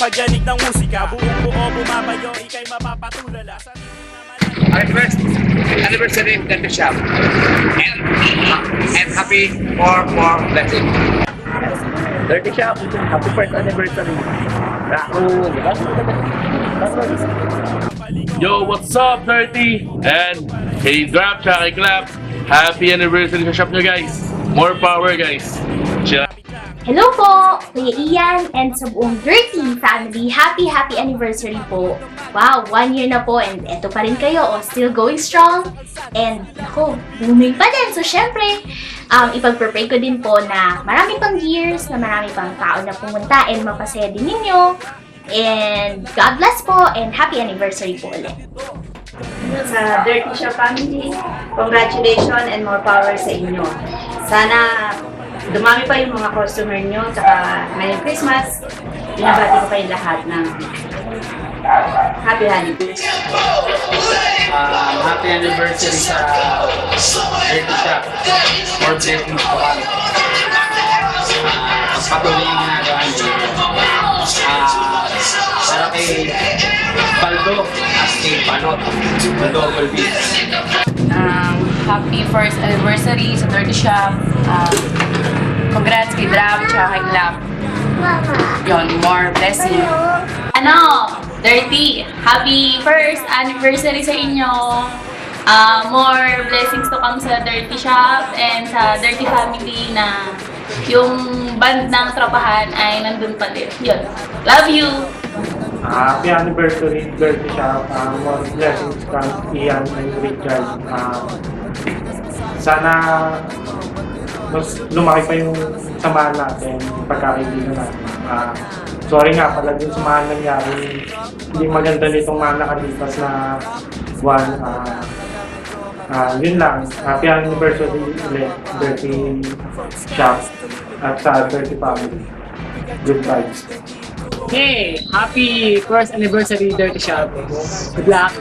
pagyanig ng musika, buong buo bumabayo, ika'y mapapatulala sa Our first anniversary in the shop. And happy for more blessing. Dirty Shop, happy first anniversary. Yo, what's up, Dirty? And hey, Drop, tsaka kay Clap. Happy anniversary sa shop nyo, guys. More power, guys. Chill. Hello po! Kuya Ian and sa buong Dirty family, happy anniversary po! Wow, 1 year na po and eto pa rin kayo, still going strong. And ako, booming pa din. So syempre, ipag-pray ko din po na marami pang years, na marami pang tao na pumunta and mapasaya din ninyo. And God bless po and happy anniversary po ulit. Sa Dirty Shop family, congratulations and more power sa inyo. Sana dumami pa yung mga customer nyo, tsaka ngayong Christmas, binabati ko kayong lahat ng happy holidays. Happy anniversary sa Dirty Shop. More blessings po kami. Patuloy yung ginagawa niyo. Para kay Baldo at kay Palot. Double B. Happy first anniversary sa Dirty Shop. Congrats kay Drop tsaka kay Clap. Yun, more blessing. Dirty, happy first anniversary sa inyo. More blessings to come sa Dirty Shop and sa Dirty Family na yung band ng tropahan ay nandun pa din. Yun. Love you! Happy anniversary, Dirty Shop. More blessings from Ian and Richard. Sana mas lumaki pa yung samahan natin, pagkakaibigan natin. Sorry nga pala din sa mga nangyari. Hindi maganda nitong mga nakalipas na buwan. Yun lang. Happy anniversary ulit, Dirty Shop at sa Dirty Family. Good vibes. Hey! Happy first anniversary, Dirty Shop. Good luck!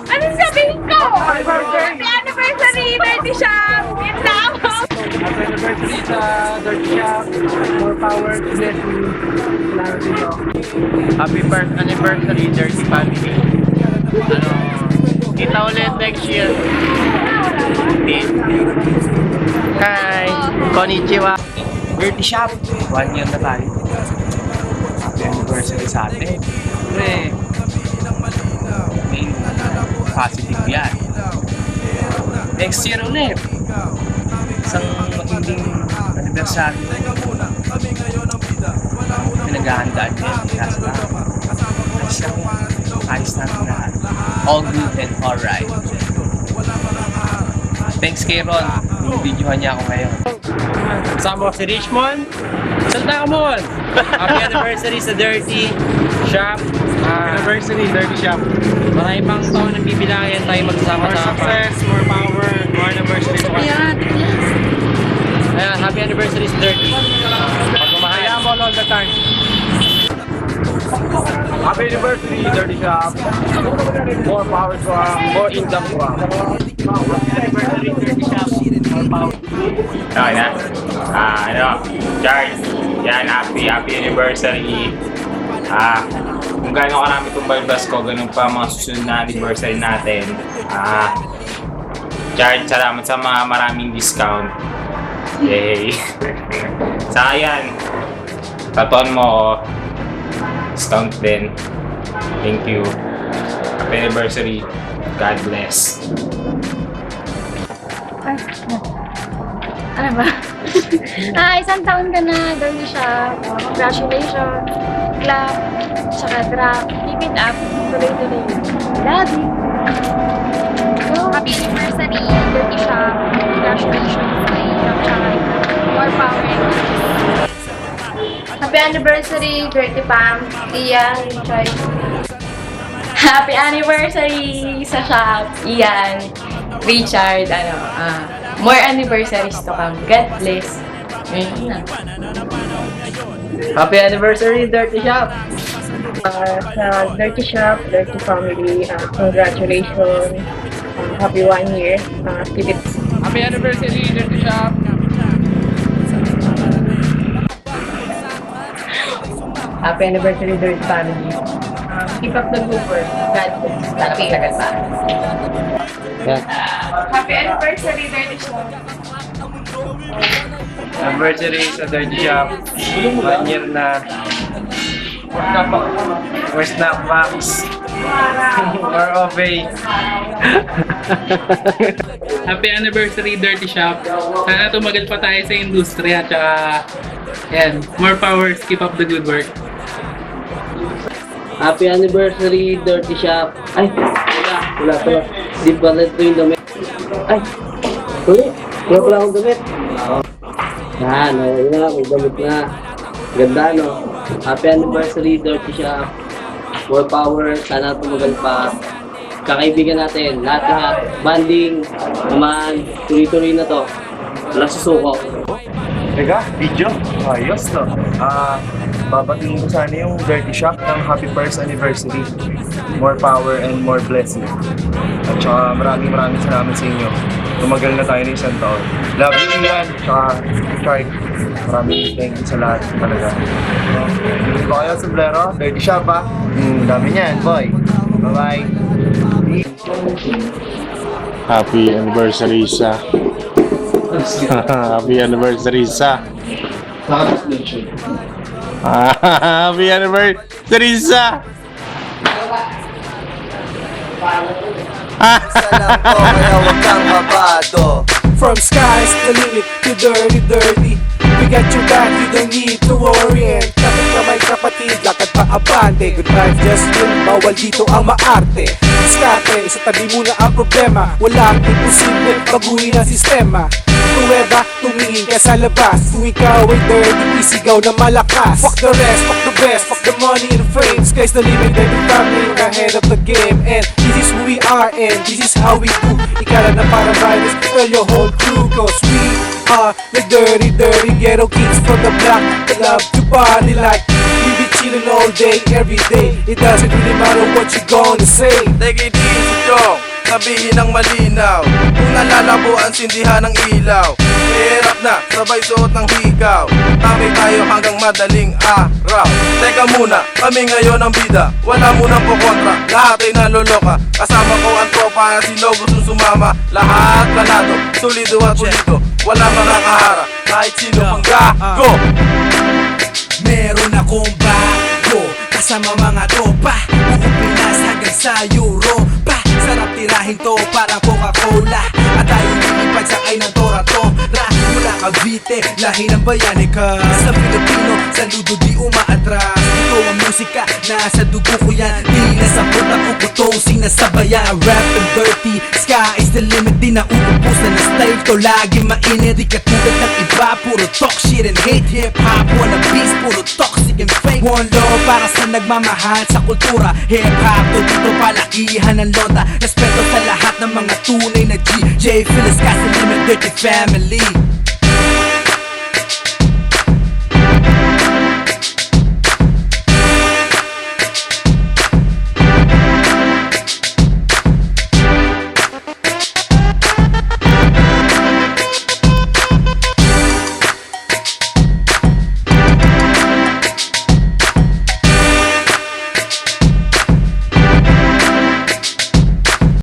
Anong sabihin ko? Happy anniversary, Dirty Shop! Yun lang! Happy anniversary sa Dirty Shop. More power to bless you. Salamat sa inyo. Happy first anniversary, Dirty Family. Kita ulit next year. Hi! Konnichiwa! Dirty Shop. 1 year na tayo. Happy anniversary sa atin. Siyempre, positive yan. Next year ulit. Isang matinding anniversary. Pinaghahandaan din. Ayos natin lahat. All good and alright. Thanks kay Ron. Binibidyohan niya ako ngayon. Kasama ko si Richmond. Salta ka mo! Happy anniversary sa Dirty Shop. Anniversary, Dirty Shop. Marami pang taon na bibilangin tayo magsama More sa success, more power, more anniversary. Ayan, happy anniversary sa Dirty. Pagmamahal mo all the time. Happy anniversary, Dirty Shop. More power to more income to Happy anniversary, Dirty Shop. More power. Okay na. Charles. Yan, happy anniversary. Kung gano'n karami itong balbas ko, ganun pa mga susunod na anniversary natin. Charles, salamat sa mga maraming discount. Yay! Saka yan, tatuan mo, discount din. Thank you. Happy anniversary. God bless. Ano ba? Isang taon ka na, Dirty Shop. Congratulations. Clap, tsaka Drop. Keep it up. Tuloy-tuloy. Love you. Happy anniversary, Dirty Shop. Congratulations kay Drop, tsaka more power. Happy anniversary, Dirty Pam! Ian, Richard. Happy anniversary sa shop! Ian, Richard, more anniversaries to come. God bless. Ayun na. Happy anniversary, Dirty Shop. Sa Dirty Shop, Dirty Family, congratulations. Happy 1 year. Keep it. Happy anniversary, Dirty Shop. Happy anniversary, Dirty Family. Keep up the good work. God bless. Sana magtagal pa. Yan. Happy anniversary, Dirty Shop. Anniversary sa Dirty Shop. 1 year na. We're snapbacks. We're okay. Happy anniversary, Dirty Shop. Sana tumagal pa tayo sa industriya. Tsaka, yan, more powers. Keep up the good work. Happy anniversary, Dirty Shop. Ay, wala pala. Di pala ito yung damit. Ay, wala pala akong damit. Yan, yun na, may damit na. Ganda, no? Happy anniversary, Dirty Shop. More power, sana tumagal pa. Kakaibigan natin, lahat-lahat. Banding, naman, tuloy-tuloy na to. Wala susuko. Teka, video? Ayos to. Babatingin ko sana yung Dirty Shop ng happy first anniversary. More power and more blessing. At saka maraming salamat sa inyo. Tumagal na tayo ng isang taon. Love you, Ian. Tsaka, Shark. Maraming thank you sa lahat talaga. Dito kayo sa Blero, Dirty Shop ha. Dami niyan, boy. Bye-bye. Happy anniversary sa Happy anniversary sa Happy anniversary sa Salam ko kaya wag kang mabado. From skies the limit to dirty. We got your back, you don't need to worry. And kapit kamay kapatid, lakad pa abante. Good vibes, just yun, bawal dito ang maarte. Diskarte, sa tabi muna ang problema. Walang imposible, baguhin ang sistema. Pruweba, tumingin ka sa labas. Kung ikaw ay dirty, isigaw na malakas. Fuck the rest, fuck the best, fuck the money and fame. Sky's the limit, every family ahead of the game. And this is who we are and this is how we do. Ikala na para virus, tell your whole crew. Cause we are the dirty ghetto kids from the block that love to party like we be chillin' all day, every day. It doesn't really matter what you gonna say. Take it easy, Jong. Sabihin ng malinaw. Kung nalalabo ang sindihan ng ilaw, hirap na, sabay suot ng higaw. Tamay tayo hanggang madaling araw. Teka muna, kami ngayon ang bida. Wala munang kukontra, lahat ay naloloka. Kasama ko ang tropa, sino gusto sumama. Lahat planado, solido at pulido. Wala makakahara, kahit sino pang gago. Meron akong bago, kasama mga tropa. Buong Pinas hanggang sa Europa. Sarap tirahin to parang Coca-Cola. At tayo nilipad sakay ng Tora-Tora. Mula Cavite, lahi ng Bayanica. Sa Pilipino, saludo di umaatras. Ito ang musika, nasa dugo ko yan. Di nasa puta ko kutosing nasa bayan. Rap and dirty, sky is the limit. Di na uubos na style to lagi mainit. Di katulad ng iba, puro talk shit and hate. Hip-hop, wannabes, puro toxic and fake. One love para sa nagmamahal sa kultura. Hip-hop, to dito palakihan ng lota. Respeto sa lahat ng mga tunay na G. J. Phyllis, Casalim and Dirty Family.